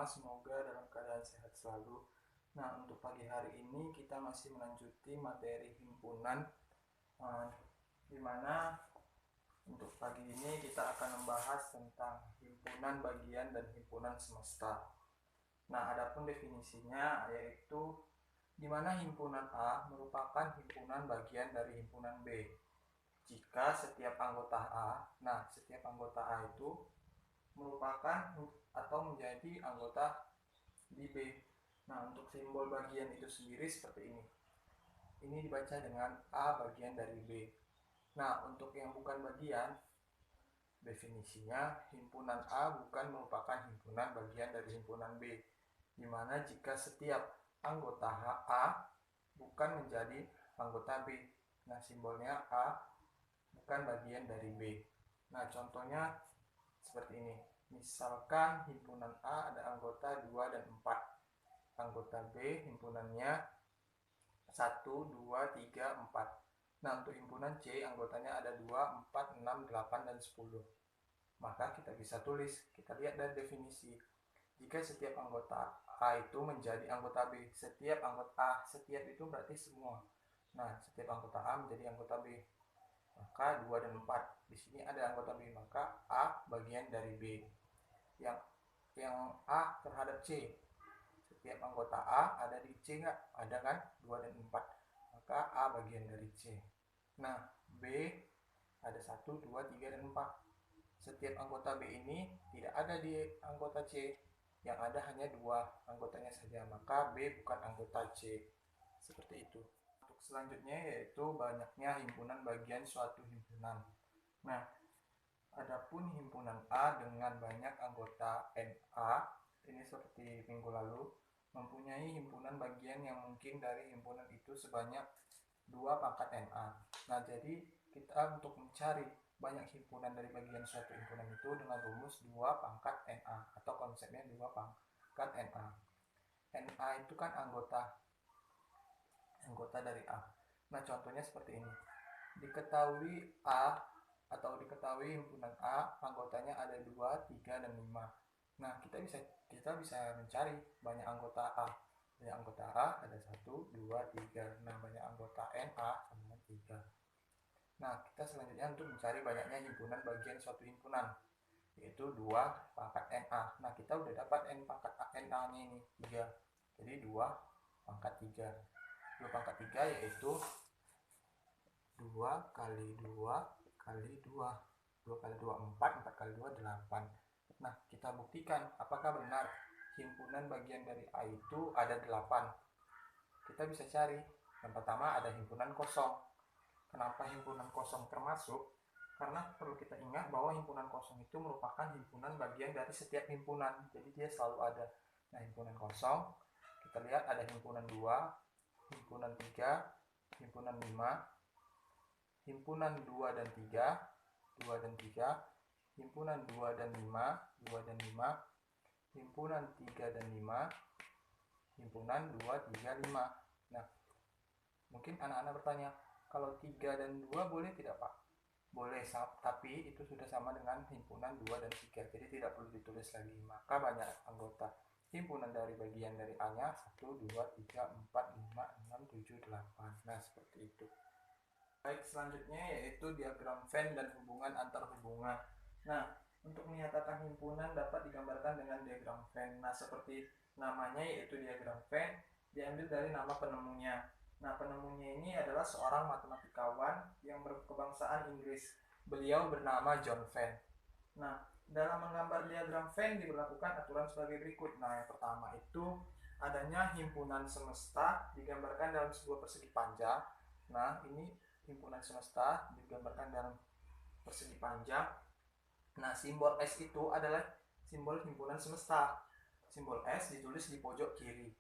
semua semoga dalam keadaan sehat selalu. Nah, untuk pagi hari ini kita masih melanjuti materi himpunan, di mana untuk pagi ini kita akan membahas tentang himpunan bagian dan himpunan semesta. Nah, adapun definisinya yaitu di mana himpunan A merupakan himpunan bagian dari himpunan B. Jika setiap anggota A itu merupakan atau menjadi anggota di B. Nah, untuk simbol bagian itu sendiri seperti ini. Ini dibaca dengan A bagian dari B. Nah, untuk yang bukan bagian, definisinya himpunan A bukan merupakan himpunan bagian dari himpunan B, di mana jika setiap anggota A bukan menjadi anggota B. Nah, simbolnya A bukan bagian dari B. Nah, contohnya seperti ini. Misalkan himpunan A ada anggota 2 dan 4. Anggota B himpunannya 1, 2, 3, 4. Nah, untuk himpunan C anggotanya ada 2, 4, 6, 8, dan 10. Maka kita bisa tulis, kita lihat dari definisi. Jika setiap anggota A itu menjadi anggota B, setiap anggota A, setiap itu berarti semua. Nah, setiap anggota A menjadi anggota B. Maka 2 dan 4. Di sini ada anggota B, maka A bagian dari B. Yang A terhadap C. Setiap anggota A ada di C nggak? Ada kan? 2 dan 4. Maka A bagian dari C. Nah, B ada 1, 2, 3, dan 4. Setiap anggota B ini tidak ada di anggota C. Yang ada hanya 2 anggotanya saja. Maka B bukan anggota C. Seperti itu. Untuk selanjutnya yaitu banyaknya himpunan bagian suatu himpunan. Nah, adapun himpunan A dengan banyak anggota NA, ini seperti minggu lalu, mempunyai himpunan bagian yang mungkin dari himpunan itu sebanyak 2 pangkat NA. Nah, jadi kita untuk mencari banyak himpunan dari bagian suatu himpunan itu dengan rumus 2 pangkat NA atau konsepnya 2 pangkat NA. NA itu kan anggota dari A. Nah, contohnya seperti ini. Diketahui himpunan A anggotanya ada 2, 3, dan 5. Nah, kita bisa mencari banyak anggota A. Banyak anggota A ada 1, 2, 3. Nah, banyak anggota NA sama 3. Nah, kita selanjutnya untuk mencari banyaknya himpunan bagian suatu himpunan, yaitu 2 pangkat NA. Nah, kita udah dapat N pangkat NA-nya ini 3. Jadi 2 pangkat 3. 2 pangkat 3 yaitu 2 kali 2 kali 2. 2 kali 2 4, 4 kali 2 8. Nah, kita buktikan apakah benar himpunan bagian dari A itu ada 8. Kita bisa cari. Yang pertama ada himpunan kosong. Kenapa himpunan kosong termasuk? Karena perlu kita ingat bahwa himpunan kosong itu merupakan himpunan bagian dari setiap himpunan. Jadi dia selalu ada. Nah, himpunan kosong, kita lihat ada himpunan 2, himpunan 3, himpunan 5, himpunan 2 dan 3, 2 dan 3, himpunan 2 dan 5, 2 dan 5, himpunan 3 dan 5, himpunan 2, 3, 5. Nah, mungkin anak-anak bertanya, kalau 3 dan 2 boleh tidak, Pak? Boleh, tapi itu sudah sama dengan himpunan 2 dan 3, jadi tidak perlu ditulis lagi. Maka banyak anggota himpunan dari bagian dari A-nya 1, 2, 3, 4, 5, 6, 7, 8. Nah, seperti itu. Baik, selanjutnya yaitu diagram Venn dan hubungan antar hubungan. Nah, untuk menyatakan himpunan dapat digambarkan dengan diagram Venn. Nah, seperti namanya yaitu diagram Venn, diambil dari nama penemunya. Nah, penemunya ini adalah seorang matematikawan yang berkebangsaan Inggris. Beliau bernama John Venn. Nah, dalam menggambar diagram Venn diberlakukan aturan sebagai berikut. Nah, yang pertama itu adanya himpunan semesta digambarkan dalam sebuah persegi panjang. Nah, ini himpunan semesta digambarkan dalam persegi panjang. Nah, simbol S itu adalah simbol himpunan semesta. Simbol S ditulis di pojok kiri.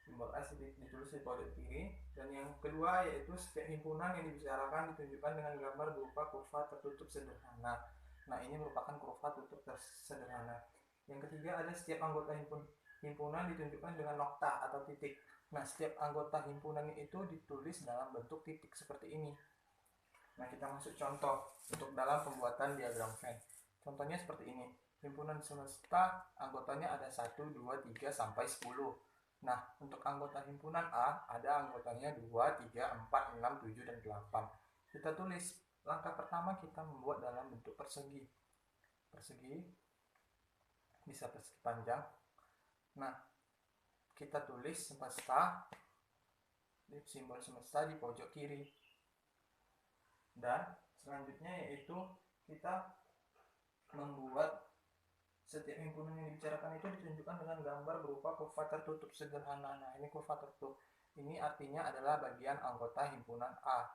Simbol S ditulis di pojok kiri. Dan yang kedua yaitu setiap himpunan yang dibicarakan ditunjukkan dengan gambar berupa kurva tertutup sederhana. Nah, ini merupakan kurva tutup sederhana. Yang ketiga ada setiap anggota himpunan ditunjukkan dengan nokta atau titik. Nah, setiap anggota himpunan itu ditulis dalam bentuk titik seperti ini. Nah, kita masuk contoh untuk dalam pembuatan diagram Venn. Contohnya seperti ini. Himpunan semesta anggotanya ada 1, 2, 3, sampai 10. Nah, untuk anggota himpunan A ada anggotanya 2, 3, 4, 6, 7, dan 8. Kita tulis. Langkah pertama kita membuat dalam bentuk persegi. Persegi bisa persegi panjang. Nah, kita tulis semesta, simbol semesta di pojok kiri. Dan selanjutnya yaitu kita membuat setiap himpunan yang dibicarakan itu ditunjukkan dengan gambar berupa kurva tertutup sederhana. Nah, ini kurva tertutup. Ini artinya adalah bagian anggota himpunan A.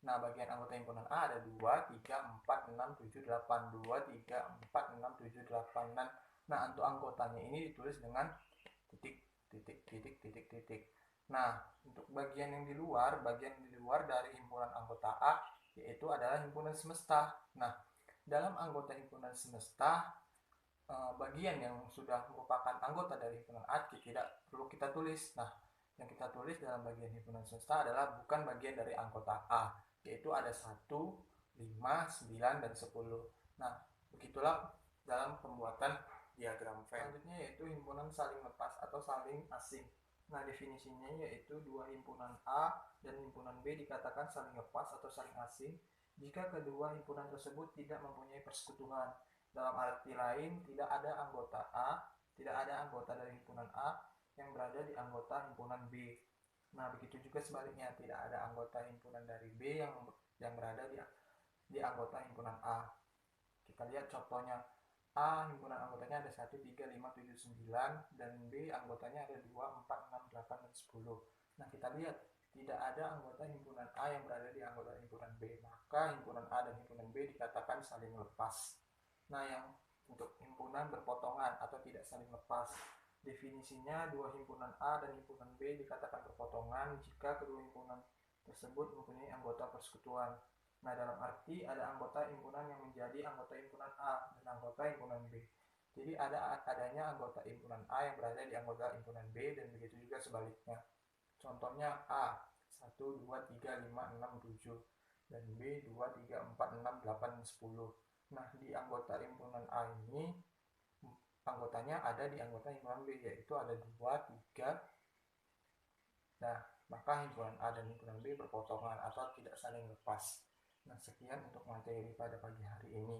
Nah, bagian anggota himpunan A ada 2, 3, 4, 6, 7, 8. 2, 3, 4, 6, 7, 8. Nah, untuk anggotanya ini ditulis dengan titik, titik, titik, titik, titik. Nah, untuk bagian yang di luar dari himpunan anggota A, yaitu adalah himpunan semesta. Nah, dalam anggota himpunan semesta, bagian yang sudah merupakan anggota dari himpunan A tidak perlu kita tulis. Nah, yang kita tulis dalam bagian himpunan semesta adalah bukan bagian dari anggota A, yaitu ada 1, 5, 9, dan 10. Nah, begitulah dalam pembuatan diagram Venn. Selanjutnya yaitu himpunan saling lepas atau saling asing. Nah, definisinya yaitu dua himpunan A dan himpunan B dikatakan saling lepas atau saling asing jika kedua himpunan tersebut tidak mempunyai persekutuan. Dalam arti lain, tidak ada anggota dari himpunan A yang berada di anggota himpunan B. Nah, begitu juga sebaliknya, tidak ada anggota himpunan dari B yang berada di anggota himpunan A. Kita lihat contohnya. A himpunan anggotanya ada 1, 3, 5, 7, 9, dan B anggotanya ada 2, 4, 6, 8, dan 10. Nah, kita lihat tidak ada anggota himpunan A yang berada di anggota himpunan B, maka himpunan A dan himpunan B dikatakan saling lepas. Nah, yang untuk himpunan berpotongan atau tidak saling lepas, definisinya dua himpunan A dan himpunan B dikatakan berpotongan jika kedua himpunan tersebut mempunyai anggota persekutuan. Nah, dalam arti ada anggota himpunan yang menjadi anggota himpunan A dan anggota himpunan B. Jadi adanya anggota himpunan A yang berada di anggota himpunan B dan begitu juga sebaliknya. Contohnya A 1, 2, 3, 5, 6, 7 dan B 2, 3, 4, 6, 8, 10. Nah, di anggota himpunan A ini anggotanya ada di anggota himpunan B, yaitu ada 2, 3. Nah, maka himpunan A dan himpunan B berpotongan atau tidak saling lepas. Nah, sekian untuk materi pada pagi hari ini.